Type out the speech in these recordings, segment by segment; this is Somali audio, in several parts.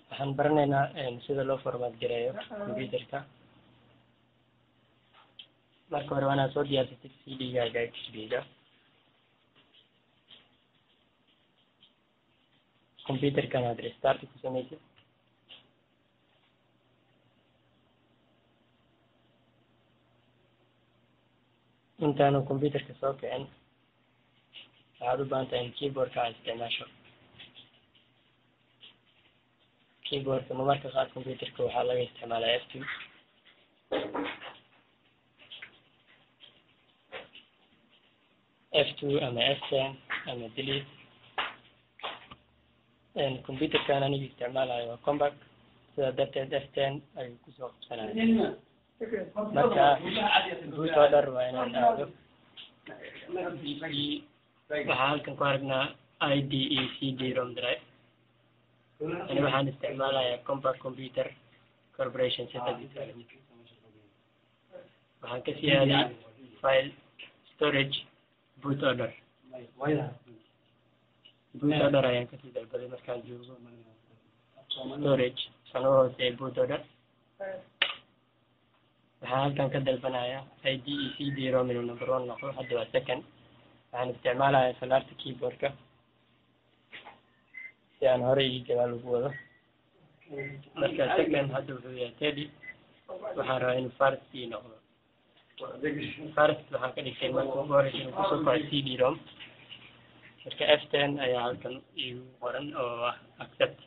waxaan baranaynaa sida loo format gareeyo computerka. marka hore waana soo diyaarsatid CD-gaaga XP-ga. computerkan aad restart ku samaysid. intaanu computerka soo kicin waxaad u baahan tahay in keyboardka aad isticmaasho. keyboardka marmarka qaar computerka waxaa laga isticmaalaa F2 F2 ama F10 ama delete. computerkan aniga isticmaalayo waa compact, sidaa darteed F10 ayuu kusoo qabsanaya. marka boot order waa inaan aado. waxaa halkan ku aragnaa IDE CD-ROM drive. ani waxaan isticmaalayaa compact computer corporation setup. waxaan ka sii aaday file storage boot order. boot order ayaan kasii dalbaday markaan joogo storage sanoo hoose boot order. waxaan halkan ka dalbanayaa IDE CD-ROM inuu number 1 noqdo. hadda waa second. waxaan isticmaalayaa falaarta keyboardka si aan hore iyo gadaal ugu wado. marka second hadda wuxuu yahay Teddy. waxaan rabaa inuu first ii noqdo. first waxaan ka dhigtay marka ugu horeysa inuu kusoo kaco CD-ROM. marka F10 ayaa halkan igu qoran oo ah accept.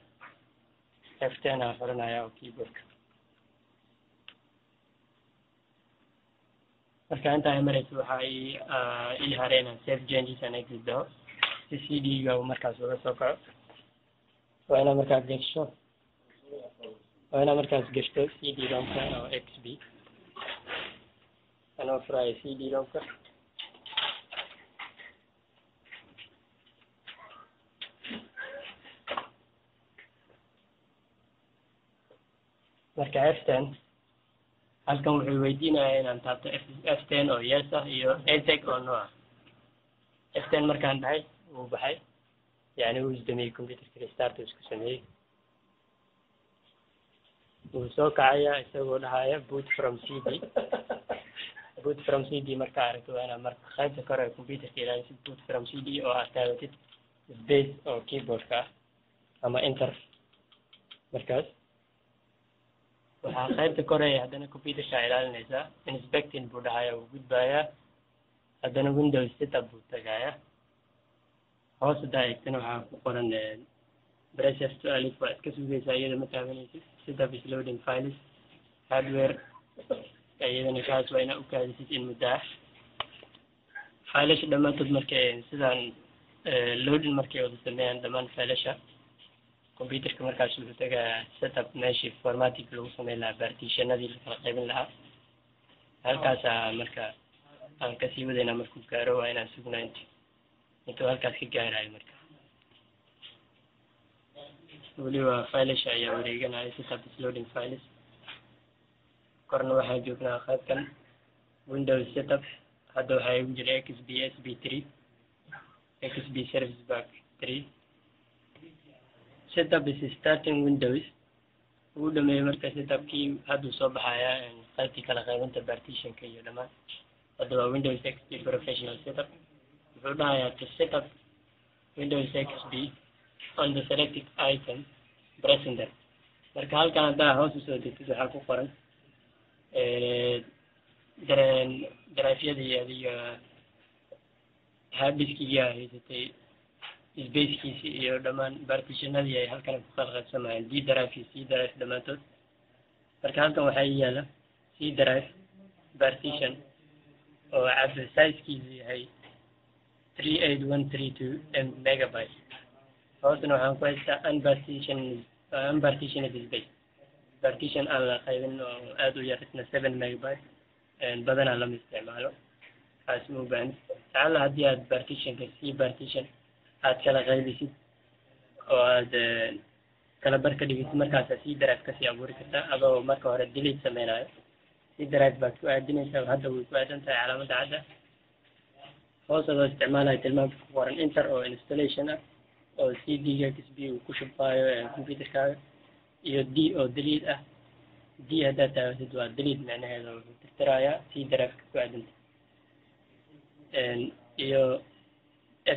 F10 aan qoranayaa oo keyboardka. marka intaa ay marayso waxaa ii haray inaan save changes and exit dhaho si CD-ga uu markaas uga soo kaco. waa inaad markaas gashto CD-ROM-ka oo XP. anoo furaayo CD-ROM-ka. marka F10 halkan wuxuu weydiinayaa inaan taabto F10 oo yes ah iyo ESC oo no ah. F10 markaan dhahay wuu baxay, yani wuu isdamiyey computerka restart uu isku sameeyey. wuu soo kacayaa isagoo dhahaya boot from CD. boot from CD markaa aragto waa inaad marka qaybta kore computerka ilaalisid boot from CD oo aad taabatid space oo keyboardka ah ama enter. markaas waxaa qaybta kore haddana computerka ilaalinaysaa inspecting buu dhahaya, wuu gudbayaa. haddana Windows setup buu tagayaa. hoos hadaa eegtana waxaa ku qoran press F2 alif. waa iska sugaysaa iyada ma taabanaysid. setup is loading files hardware iyadana kaas waa inaa u kaadisid in muddo ah. filasha dhammaantood markay sidaan loading markay wada sameeyaan dhammaan filasha computerka markaas wuxuu tagayaa setup meeshii formatting lagu sameyn lahaa partitionadii la kala qaybin lahaa. halkaasaa marka aan kasii wadayna markuu gaaro waa inaan sugnaa intuu halkaas ka gaarayo. marka weli waa filasha ayaa wareeganaya setup is loading files. korna waxaan joognaa qaybkan Windows setup. hadda waxaa igu jira XP SP3 XP Service Pack 3. setup is starting Windows. ugu dhameeyay marka setupkii hadduu soo baxayaa qaybtii kala qaybinta partitionka iyo dhammaan. hadda waa Windows XP Professional Setup. wuxuu dhahayaa to set up Windows XP on the selected item press enter. marka halkan haddaa hoos usoo degtid waxaa ku qoran drive-yadii adiga hard diskigii aa haysatay spacekiisi iyo dhammaan partitionadii ay halkan ku kala qaybsamayaan D drive iyo C drive dhammaantood. marka halkan waxaa ii yaala C drive partition oo cabir sizekiisu yahay 38132 megabyte. hoosna waxaan ku haystaa unpartitioned space. partition aan la qaybin oo aad u yar isna 7 megabyte. badanaa lama isticmaalo kaas ma u baahni. lacala haddii aad partitionka C partition aad kala qaybisid oo aad kala bar ka dhigid markaasa C drive kasii abuuri kartaa adoo marka hore delete sameynayo. C drive baad ku aadinaysaa. hadda way ku aadan tahay calaamada cadda. hoos adoo isticmaalayo tilmaamka ku qoran enter oo installation ah oo CD-ga XP uu ku shubaayo computerkaaga. iyo d oo delete ah d haddaad taabatid waa delete macnaheeda wuxuu tirtirayaa c drive-ka ku aadanta iyo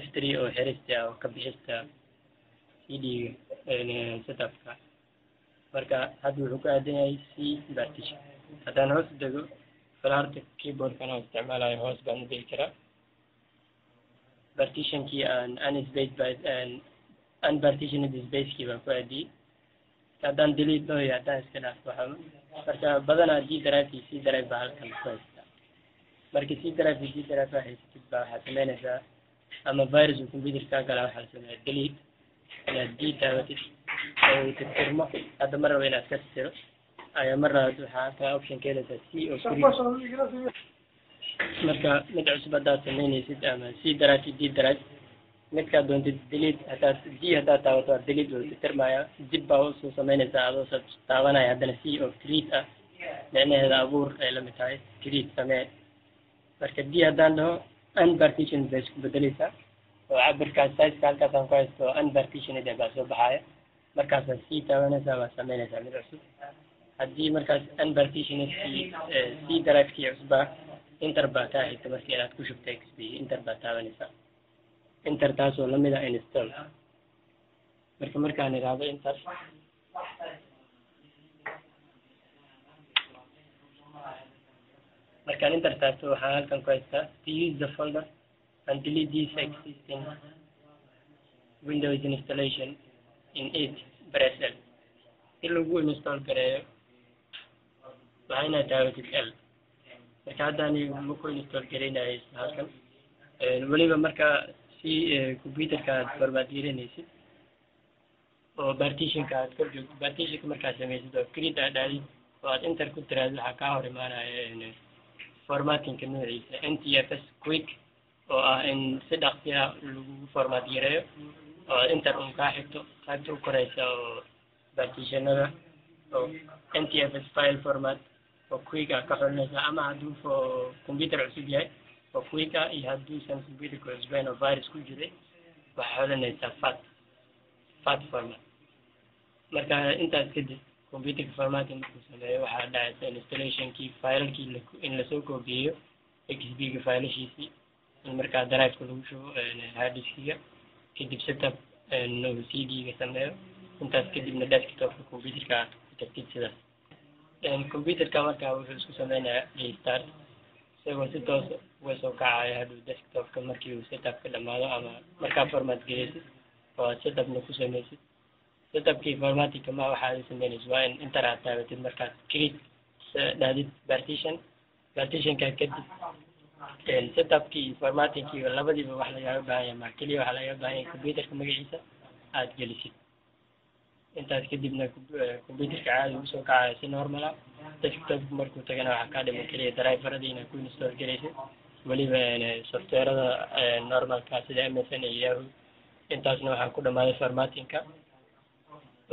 f3 oo xirista oo ka bixista cd-ga setupka marka hadda wuxuu ku aadan yahay c partition haddaan hoos dego falaarta keyboardkana oo isticmaalayo hoos baan u degi karaa partitionkii aan unpartitioned spacekii baan ku aadiyey haddaan delete loo iyo haddaan iska dhaaf waxaa marka badanaa d drive iyo c drive baa halkan ku haystaa marka c drive iyo d drive baa haysatid baa waxaad samaynaysaa ama virus uu computer kaa galaa waxaa sameeya delete inaad d taabatid oo tirtirmo hadda mar raba inaad ka tirtiro ayaa mar labaad waxaa halkaa option ka helaysaa c oo marka mid cusub haddaad samaynaysid ama c drive iyo d drive midkaad doontid delete haddaad d haddaad taabato waa delete wuu tirtirmaya dib baa usoo samaynaysaa adoo taabanaya haddana c oo create ah micnaheeda abuur ay la mid tahay create samee marka d haddaan dhaho unpartitioned bay isku bedeleysaa oo cabirkaas sizeka halkaasaan ku haysto unpartitioned baa soo baxaaya markaasaa c taabanaysaa waa samaynaysaa mid cusub haddii markaas unpartitioned c drive-kii cusbaa inter baa kaa xigta marka inaad ku shubta xp inter baa taabanaysaa inter taasoo lamid ah install marka markaan idhaahdo inter markaan inter taabto waxaa halkan ku haystaa to use the folder and delete this existing Windows installation in it press L si lagu install gareeyo waxaa inaad taabatid L marka haddaan maku install gareynayo halkan weliba marka si computerka aad format gelinaysid oo partitionka aad kor joogto partitionka markaad samaysid oo create aad dhaadid oo aad inter ku tiraahdo waxaa kaa hor imaanaya formattingka noociisa ntfs quick oo ah in si dhaqsi ah lagu format gareeyo oo inter un kaa xigto qaybta u koraysa oo partitionada oo ntfs file format oo quick ah ka xolinaysa ama hadduu computer cusub yahay oo quick ah iyo hadduusan computerka cusbayn oo virus ku jiray waxaa xolinaysaa fat format marka intaas kadib computerka formatting markuu sameeyo waxaa dhacaysa installationkii filalkii in lasoo koobiyeeyo xp-ga filashiisii in markaa drive-ka lagu shubo harddiskiga kadib setup cd-ga sameeyo intaas kadibna desktopka computerka aad ku tagtid sidaas computerka markaa wuxuu isku sameynayaa restart isagoo si toos uga soo kacaya haduu desktopka markii uu setupka dhamaado ama markaa format geleysid oo aad setupna ku samaysid setupkii formattingka ma waxaad samaynaysid waa in inter aad taabatid markaad create dhaadid partitionka kadib setupkii formattingkii labadiiba wax lagaaga baahan yahay mar keliya waxaa lagaga baahan yahay computerka magaciisa aad gelisid intaas kadibna computerka caadi usoo kacayo si normal ah desktopka markuu tagana waxaa kaa dhiman keliya driveradii inaad ku install garaysid weliba softwarada normalka sida msn iyo yahoo intaasna waxaa ku dhamaaday formattingka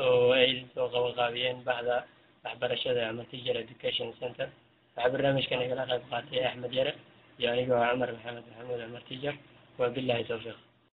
oo ay soo qabanqaabiyeen bahda waxbarashada ama teacher education center waxaa barnaamijkan igala qayb qaatay axmed yare iyo aniga waa cumar maxamed maxamuud amar teacher wabillahi tawfiiq